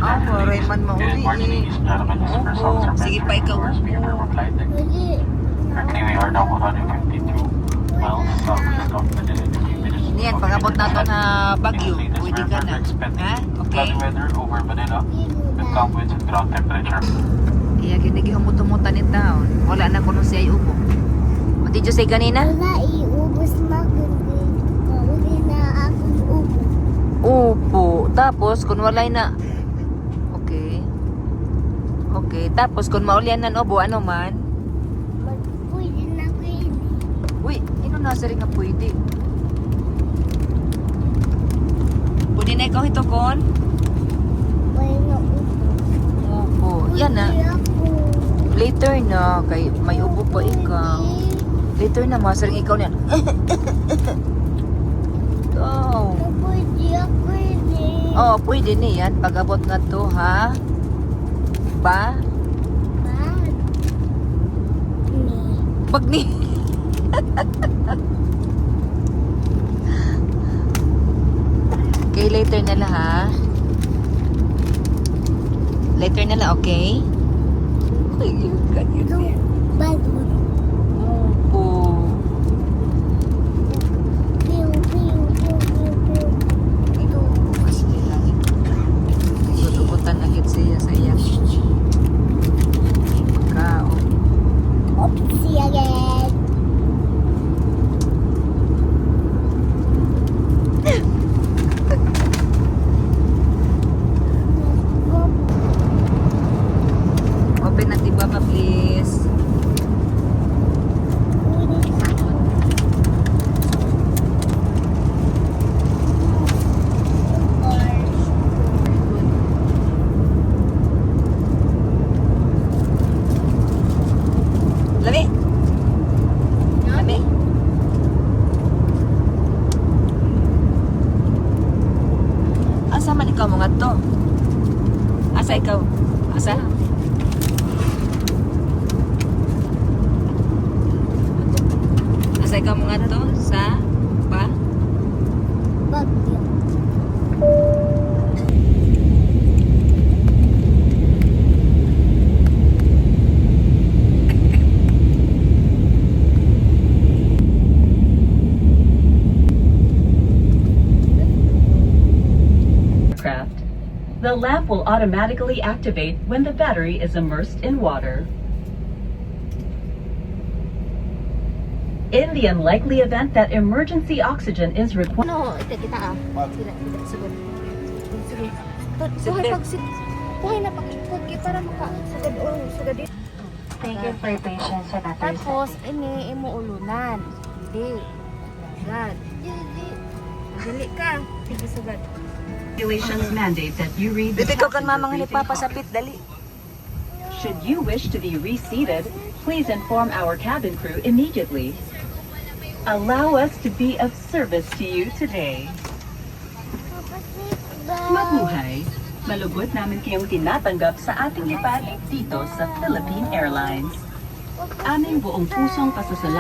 Maray man mauli eh. Oo, sige pa ikaw. Currently, we are now 152 miles south of Manila. Yan, pag-abot na to na Baguio, pwede ka na. Ha? Okay? Cloudy weather over Manila with calm winds and ground temperature. Iya, kinigihumutan ni taon. Wala na kuno siya iubo. What did you say kanina? Wala iubos maganda. Mauli na akong ubo. Upo. Tapos, kung walay na... Okay. Okay. Tapos, kung maulian na ubo, ano man? Pwede na pwede. Uy, ino nasa rin nga pwede. Pwede na ikaw ito, kon? Pwede na ubo. Upo. Yan na. Pwede ako. Later na. Kay may ubo pa ikaw. Later na, masaring ikaw niyan. Go. Pwede ako pwede. Oh, pwede na yan. Pag-abot na to, ha? Ba? Bad. Ni. Pag ni... Okay, later na lang, ha? Later na lang, okay? Ay, yun, ganyan. Bad. Opo. Pew, pew, pew, pew, pew. Ito, bukas nila. Tutubutan na git siya sa iya. Pagkao. Oopsie again. Open na tiba pa, please. Lami. Lami. Asa man ikaw mga to? Asa ikaw? Asa? Asa ikaw mga to? Sa? Pa? Bagyo. Aircraft. The lamp will automatically activate when the battery is immersed in water. In the unlikely event that emergency oxygen is required. Ano, ito kita ah. Sila, sagod. Sige. Sige. Buhay na pakikot kaya para makasagad o sagad din. Thank you for your patience and Tapos, ini imuulunan. Hindi. Sagad. Dali ka. Sige, sagad. Regulations mandate that you read the Dito ikaw kan passenger mamang briefing nipapasapit, dali. card. Should you wish to be reseated, please inform our cabin crew immediately. Allow us to be of service to you today. Mabuhay! Malugod namin kayong tinatanggap sa ating lipad dito sa Philippine Airlines. Aming buong pusong pasasalamat